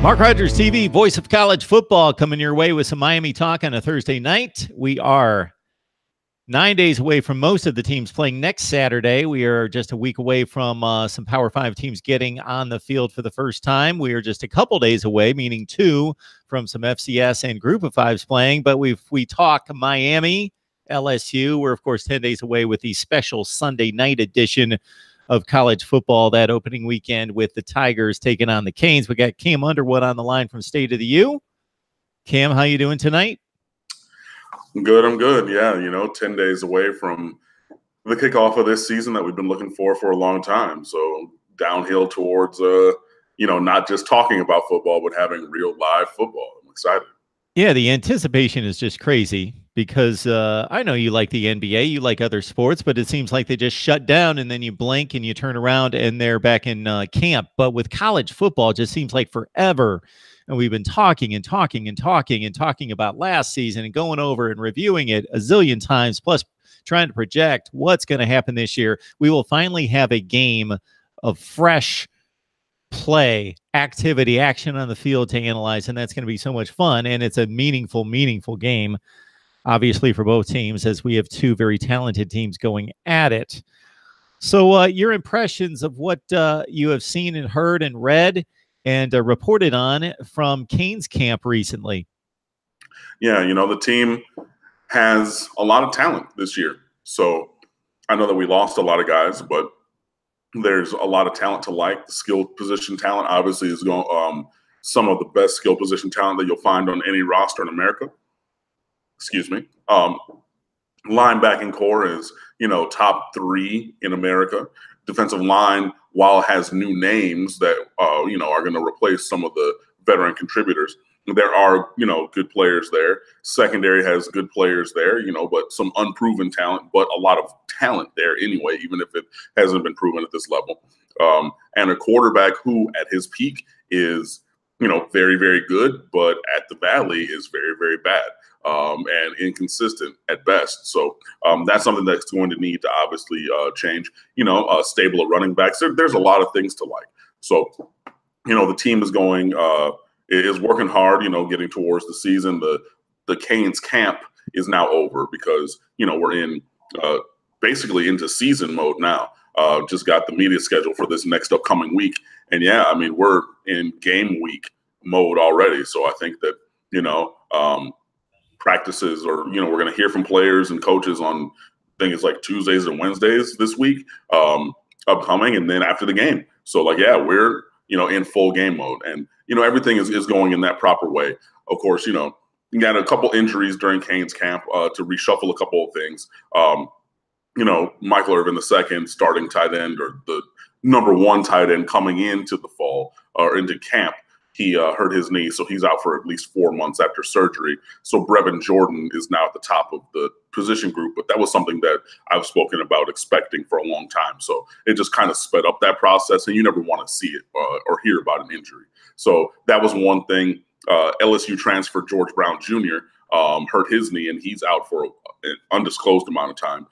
Mark Rogers TV, voice of college football, coming your way with some Miami talk on a Thursday night. We are 9 days away from most of the teams playing next Saturday. We are just a week away from some Power 5 teams getting on the field for the first time. We are just a couple days away, meaning 2, from some FCS and Group of 5s playing. But we talk Miami, LSU. We're, of course, 10 days away with the special Sunday night edition of college football that opening weekend with the Tigers taking on the Canes. We got Cam Underwood on the line from State of the U. Cam, how you doing tonight? I'm good. Yeah, 10 days away from the kickoff of this season that we've been looking for a long time. So downhill towards, not just talking about football, but having real live football. I'm excited. Yeah, the anticipation is just crazy because I know you like the NBA, you like other sports, but it seems like they just shut down and then you blink and you turn around and they're back in camp. But with college football, it just seems like forever. And we've been talking about last season and going over and reviewing it a zillion times, plus trying to project what's going to happen this year. We will finally have a game of fresh play, activity, action on the field to analyze, and that's going to be so much fun. And it's a meaningful game, obviously, for both teams, as we have two very talented teams going at it. So your impressions of what you have seen and heard and read and reported on from Canes camp recently. Yeah, the team has a lot of talent this year. So I know that we lost a lot of guys, but there's a lot of talent to like. The skill position talent obviously is going some of the best skill position talent that you'll find on any roster in America. Excuse me. Linebacking core is, top 3 in America. Defensive line, while it has new names that, are going to replace some of the veteran contributors, there are, good players there. Secondary has good players there, but some unproven talent, but a lot of talent there anyway, even if it hasn't been proven at this level. And a quarterback who at his peak is, very, very good, but at the valley is very, very bad. And inconsistent at best. So that's something that's going to need to obviously change, a stable of running backs. There's a lot of things to like. So, the team is working hard, getting towards the season. The Canes camp is now over because, we're in basically into season mode now. Just got the media schedule for this next upcoming week. And yeah, I mean, we're in game week mode already. So I think that, practices or, we're going to hear from players and coaches on, I think it's like Tuesdays and Wednesdays this week upcoming. And then after the game. So we're, in full game mode and, everything is going in that proper way. Of course, you got a couple injuries during Canes camp to reshuffle a couple of things. Michael Irvin II, starting tight end or the number 1 tight end coming into the fall or into camp. He hurt his knee, so he's out for at least 4 months after surgery. So Brevin Jordan is now at the top of the position group, but that was something that I've spoken about expecting for a long time. So it just kind of sped up that process, and you never want to see it or hear about an injury. So that was one thing. LSU transfer George Brown Jr. Hurt his knee, and he's out for an undisclosed amount of time.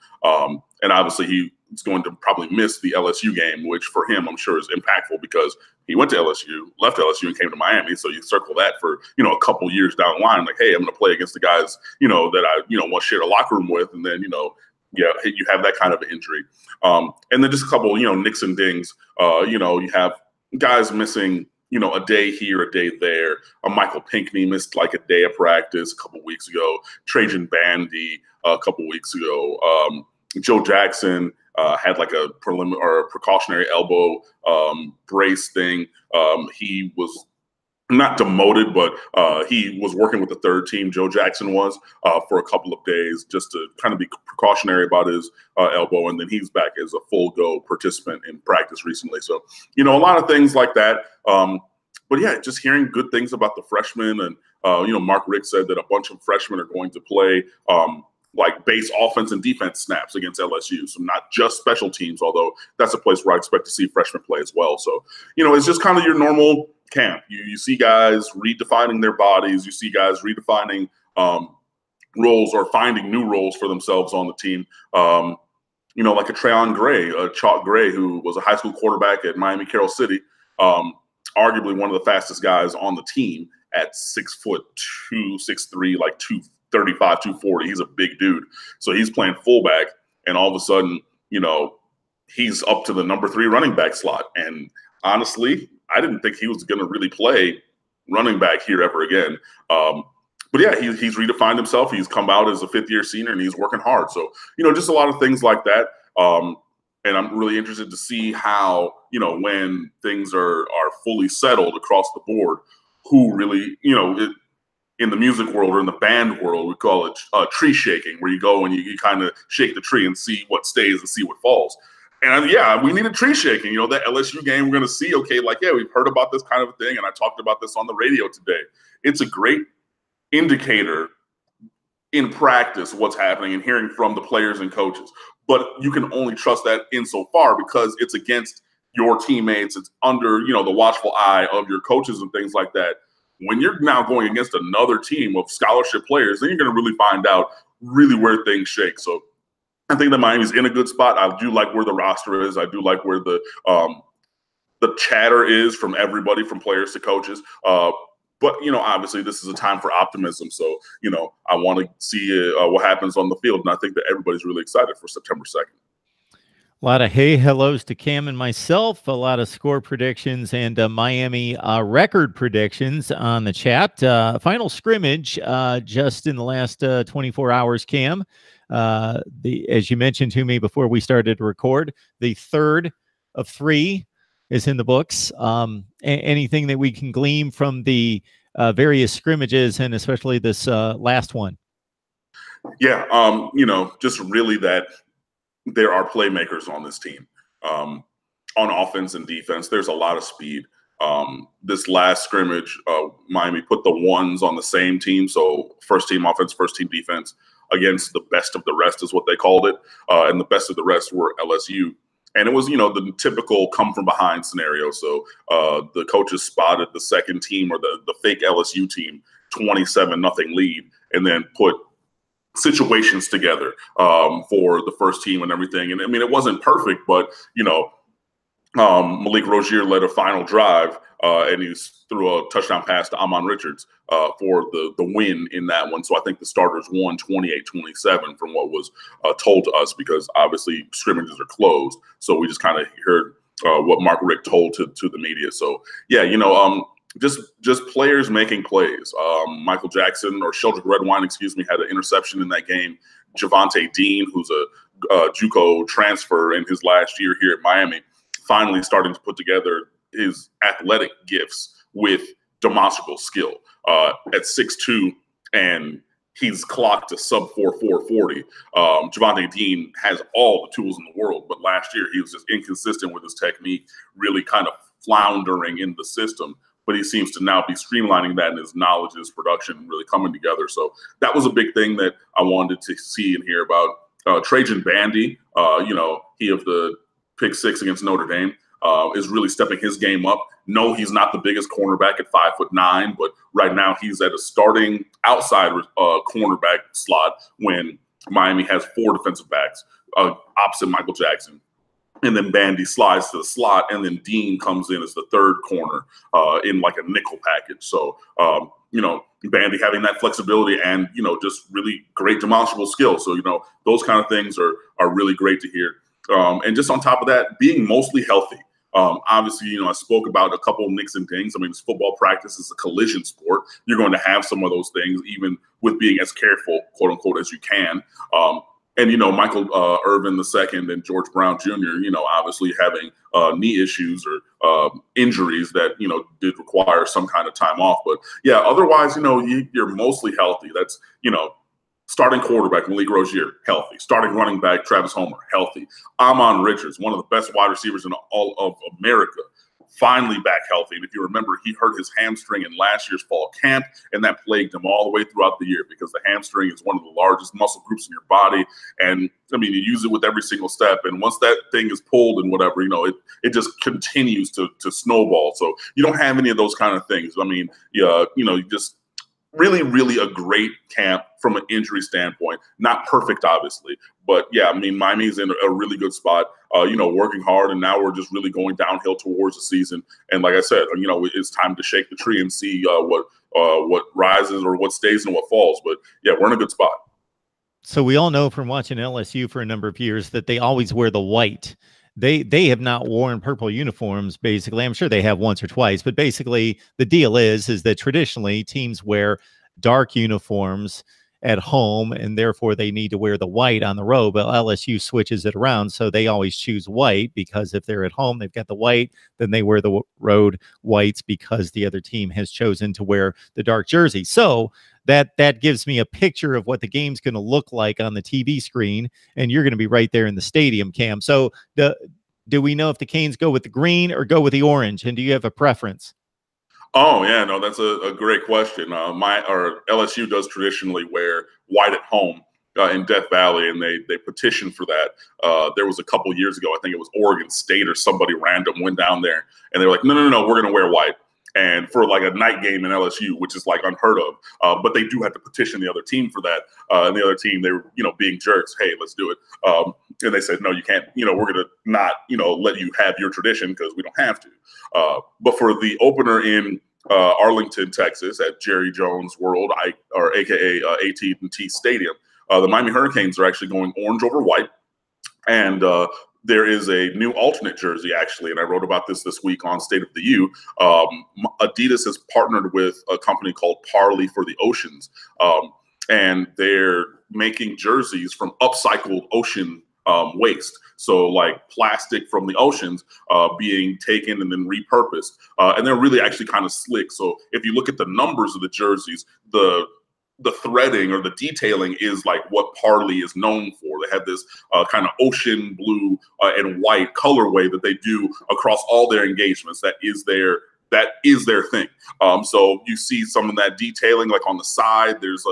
And obviously he's going to probably miss the LSU game, which for him I'm sure is impactful because he went to LSU, left LSU, and came to Miami. So you circle that for, a couple years down the line, like, hey, I'm going to play against the guys, that I, want to share a locker room with. And then, you have that kind of injury. And then just a couple, nicks and dings. You have guys missing, a day here, a day there. Michael Pinckney missed like a day of practice a couple weeks ago. Trajan Bandy a couple weeks ago. Joe Jackson had like a preliminary or a precautionary elbow brace thing. He was not demoted, but he was working with the 3rd team. Joe Jackson was for a couple of days just to kind of be precautionary about his elbow. And then he's back as a full go participant in practice recently. So, a lot of things like that. But yeah, just hearing good things about the freshmen. And, Mark Richt said that a bunch of freshmen are going to play like base offense and defense snaps against LSU. So not just special teams, although that's a place where I expect to see freshmen play as well. So, it's just kind of your normal camp. You see guys redefining their bodies. You see guys redefining roles or finding new roles for themselves on the team. Like a Trayon Gray, Chalk Gray, who was a high school quarterback at Miami Carroll City, arguably one of the fastest guys on the team at 6'2", 6'3", like 235, 240. He's a big dude. So he's playing fullback, and all of a sudden, he's up to the number 3 running back slot. And honestly, I didn't think he was going to really play running back here ever again. But yeah, he's redefined himself. He's come out as a 5th-year senior, and he's working hard. So, just a lot of things like that. And I'm really interested to see how, when things are fully settled across the board, who really, in the music world or in the band world, we call it tree shaking, where you go and you kind of shake the tree and see what stays and see what falls. And yeah, we need a tree shaking. That LSU game, we're going to see, okay, like, yeah, we've heard about this kind of a thing, and I talked about this on the radio today. It's a great indicator in practice what's happening and hearing from the players and coaches. But you can only trust that insofar because it's against your teammates. It's under, the watchful eye of your coaches and things like that. When you're now going against another team of scholarship players, then you're going to really find out really where things shake. So I think that Miami's in a good spot. I do like where the roster is. I do like where the chatter is from everybody, from players to coaches. But, obviously this is a time for optimism. So, I want to see what happens on the field. And I think that everybody's really excited for September 2nd. A lot of hey hellos to Cam and myself, a lot of score predictions and Miami record predictions on the chat. Final scrimmage just in the last 24 hours, Cam. As you mentioned to me before we started to record, the 3rd of 3 is in the books. Anything that we can glean from the various scrimmages and especially this last one? Yeah, just really that there are playmakers on this team. On offense and defense, there's a lot of speed. This last scrimmage, Miami put the ones on the same team, so first team offense, first team defense, against the best of the rest is what they called it, and the best of the rest were LSU. And it was, the typical come from behind scenario. So the coaches spotted the second team or the fake LSU team 27-0 lead, and then put situations together for the first team and everything. And I mean, it wasn't perfect, but Malik Rozier led a final drive and he threw a touchdown pass to Amon Richards for the win in that one. So I think the starters won 28-27 from what was told to us, because obviously scrimmages are closed. So we just kind of heard what Mark Richt told to the media. So yeah, just players making plays. Michael Jackson, or Sheldrick Redwine, had an interception in that game. Javonte Dean, who's a JUCO transfer in his last year here at Miami, finally starting to put together his athletic gifts with demonstrable skill. At 6'2", and he's clocked a sub-4 440. Javonte Dean has all the tools in the world, but last year he was just inconsistent with his technique, really kind of floundering in the system. But he seems to now be streamlining that, and his knowledge, his production really coming together. So that was a big thing that I wanted to see and hear about. Trajan Bandy, he of the pick 6 against Notre Dame, is really stepping his game up. No, he's not the biggest cornerback at 5'9", but right now he's at a starting outside cornerback slot when Miami has 4 defensive backs opposite Michael Jackson. And then Bandy slides to the slot, and then Dean comes in as the 3rd corner in like a nickel package. So, Bandy having that flexibility and, just really great demonstrable skills. So, those kind of things are really great to hear. And just on top of that, being mostly healthy. Obviously, I spoke about a couple of nicks and dings. I mean, football practice is a collision sport. You're going to have some of those things, even with being as careful, quote unquote, as you can. And, Michael Irvin II and George Brown Jr., obviously having knee issues or injuries that, did require some kind of time off. But, yeah, otherwise, you're mostly healthy. That's, starting quarterback, Malik Rozier, healthy. Starting running back, Travis Homer, healthy. Amon Richards, one of the best wide receivers in all of America, finally back healthy. And if you remember, he hurt his hamstring in last year's fall camp, and that plagued him all the way throughout the year, because the hamstring is one of the largest muscle groups in your body. And, I mean, you use it with every single step. And once that thing is pulled and whatever, it just continues to snowball. So you don't have any of those kind of things. I mean, you just really, really a great camp from an injury standpoint. Not perfect, obviously, but yeah, I mean, Miami's in a really good spot, working hard, and now we're just really going downhill towards the season. And like I said, it's time to shake the tree and see what rises or what stays and what falls. But yeah, we're in a good spot. So we all know from watching LSU for a number of years that they always wear the white. They have not worn purple uniforms, basically. I'm sure they have once or twice, but basically the deal is that traditionally teams wear dark uniforms at home, and therefore they need to wear the white on the road. But LSU switches it around, so they always choose white, because if they're at home, they've got the white, then they wear the road whites because the other team has chosen to wear the dark jersey. So that gives me a picture of what the game's going to look like on the TV screen, and you're going to be right there in the stadium, Cam. So do we know if the Canes go with the green or go with the orange, and do you have a preference? Oh yeah, no, that's a great question. LSU does traditionally wear white at home in Death Valley, and they petitioned for that. There was a couple years ago, I think it was Oregon State or somebody random went down there, and they were like, no, we're going to wear white. And for like a night game in LSU, which is like unheard of, but they do have to petition the other team for that. And the other team, they were, being jerks. Hey, let's do it. And they said, no, you can't. We're going to not, let you have your tradition because we don't have to. But for the opener in Arlington, Texas, at Jerry Jones World, AKA AT&T Stadium, the Miami Hurricanes are actually going orange over white, and there is a new alternate jersey, actually, and I wrote about this week on State of the U. Adidas has partnered with a company called Parley for the Oceans, and they're making jerseys from upcycled ocean waste. So like plastic from the oceans being taken and then repurposed. And they're really actually kind of slick. So if you look at the numbers of the jerseys, the threading or the detailing is like what Parley is known for. They have this kind of ocean blue and white colorway that they do across all their engagements. That is their thing. So you see some of that detailing, like on the side, there's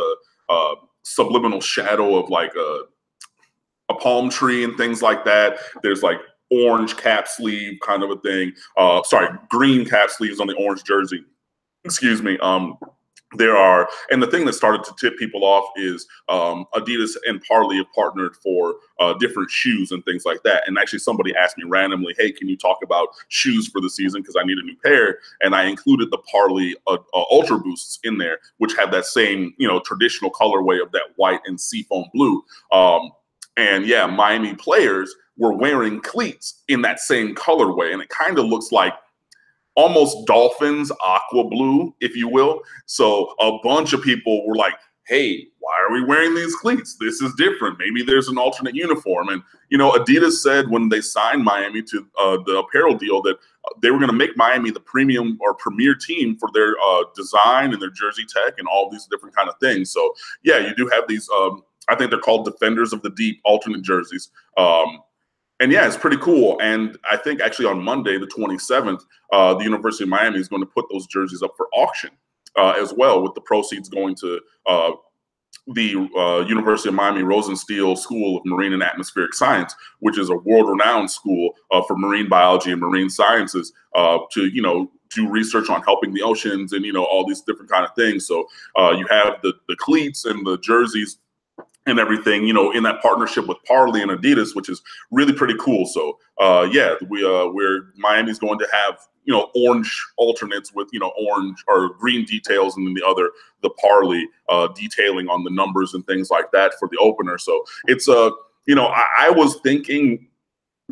a subliminal shadow of like a palm tree and things like that. There's like orange cap sleeve kind of a thing. Green cap sleeves on the orange jersey. Excuse me. And the thing that started to tip people off is Adidas and Parley have partnered for different shoes and things like that. And actually somebody asked me randomly, hey, can you talk about shoes for the season? Because I need a new pair. And I included the Parley Ultra Boosts in there, which have that same, traditional colorway of that white and seafoam blue. And yeah, Miami players were wearing cleats in that same colorway. And it kind of looks like almost Dolphins aqua blue, if you will. So a bunch of people were like, hey, why are we wearing these cleats? This is different. Maybe there's an alternate uniform. And, Adidas said when they signed Miami to the apparel deal that they were going to make Miami the premium or premier team for their design and their jersey tech and all these different kind of things. So, yeah, you do have these, I think they're called Defenders of the Deep alternate jerseys. And yeah, it's pretty cool. And I think actually on Monday, the 27th, the University of Miami is going to put those jerseys up for auction as well, with the proceeds going to the University of Miami Rosenstiel School of Marine and Atmospheric Science, which is a world-renowned school for marine biology and marine sciences to, do research on helping the oceans and, all these different kind of things. So you have the cleats and the jerseys and everything, in that partnership with Parley and Adidas, which is really pretty cool. So, yeah, Miami's going to have, orange alternates with, orange or green details, and then the Parley detailing on the numbers and things like that for the opener. So it's I was thinking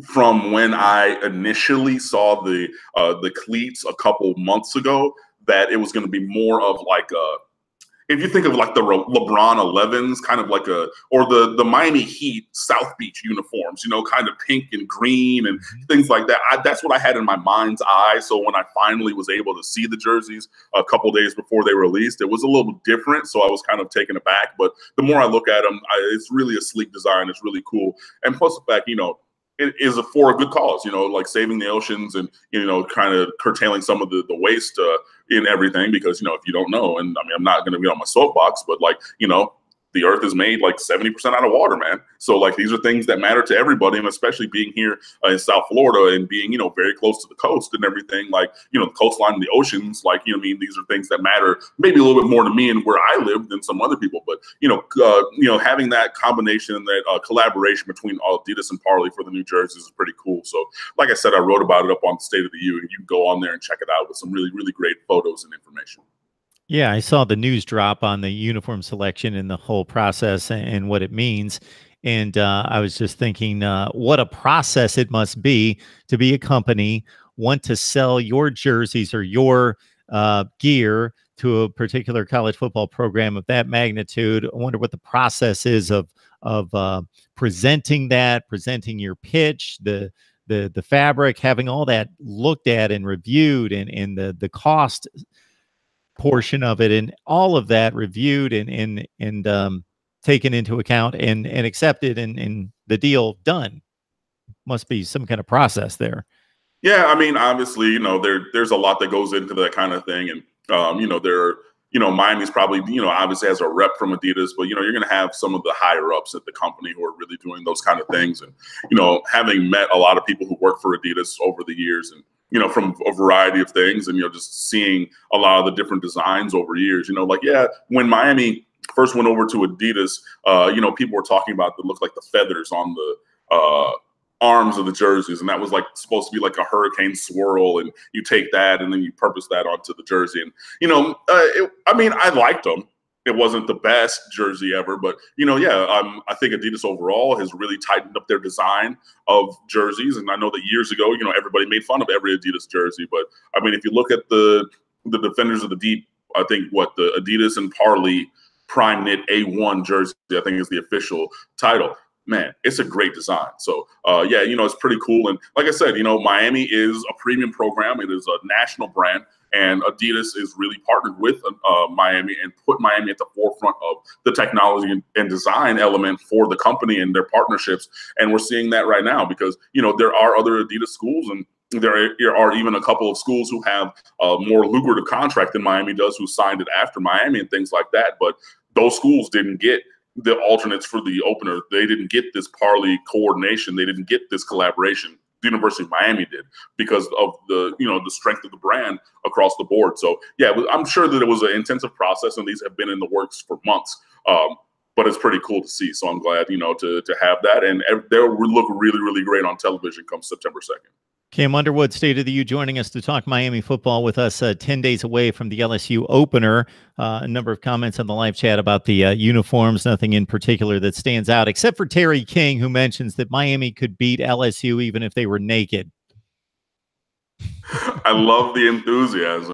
from when I initially saw the cleats a couple months ago that it was going to be more of like if you think of like the LeBron 11s, kind of like or the Miami Heat South Beach uniforms, kind of pink and green and things like that. That's what I had in my mind's eye. So when I finally was able to see the jerseys a couple days before they released, it was a little different. So I was kind of taken aback. But the more I look at them, it's really a sleek design. It's really cool. And plus the fact, it is for a good cause, like saving the oceans and, kind of curtailing some of the waste in everything, because, if you don't know, and I mean, I'm not going to be on my soapbox, but like, the earth is made like 70% out of water, man. So like these are things that matter to everybody, and especially being here in South Florida and being, very close to the coast and everything, like, the coastline and the oceans, like, these are things that matter maybe a little bit more to me and where I live than some other people. But, having that combination and that collaboration between Adidas and Parley for the new jerseys is pretty cool. So like I said, I wrote about it up on the State of the U, and you can go on there and check it out with some really, really great photos and information. Yeah, I saw the news drop on the uniform selection and the whole process and what it means. And I was just thinking, what a process it must be to be a company, want to sell your jerseys or your gear to a particular college football program of that magnitude. I wonder what the process is of presenting that, presenting your pitch, the fabric, having all that looked at and reviewed, and the cost portion of it, and all of that reviewed and taken into account and accepted, and the deal done. Must be some kind of process there. Yeah, I mean, obviously, there's a lot that goes into that kind of thing, and Miami's probably, obviously has a rep from Adidas, but you're going to have some of the higher ups at the company who are really doing those kind of things, and having met a lot of people who work for Adidas over the years, and from a variety of things, and just seeing a lot of the different designs over years, like, yeah, when Miami first went over to Adidas, people were talking about the look like the feathers on the arms of the jerseys, and that was like supposed to be like a hurricane swirl, and you take that and then you purpose that onto the jersey, and I mean, I liked them. It wasn't the best jersey ever, but I think Adidas overall has really tightened up their design of jerseys. And I know that years ago, everybody made fun of every Adidas jersey, but I mean, if you look at the Defenders of the Deep, I think the Adidas and Parley Prime Knit A1 jersey, I think, is the official title. Man, it's a great design. So, it's pretty cool. And like I said, Miami is a premium program. It is a national brand. And Adidas is really partnered with Miami and put Miami at the forefront of the technology and design element for the company and their partnerships. And we're seeing that right now because, there are other Adidas schools, and there are even a couple of schools who have a more lucrative contract than Miami does, who signed it after Miami and things like that. But those schools didn't get the alternates for the opener. They didn't get this Parley coordination. They didn't get this collaboration. The University of Miami did, because of the strength of the brand across the board. So yeah, I'm sure that it was an intensive process, and these have been in the works for months. But it's pretty cool to see. So I'm glad to have that, and they'll look really, really great on television come September 2nd. Cam Underwood, State of the U, joining us to talk Miami football with us 10 days away from the LSU opener. A number of comments on the live chat about the uniforms, nothing in particular that stands out, except for Terry King, who mentions that Miami could beat LSU even if they were naked. I love the enthusiasm.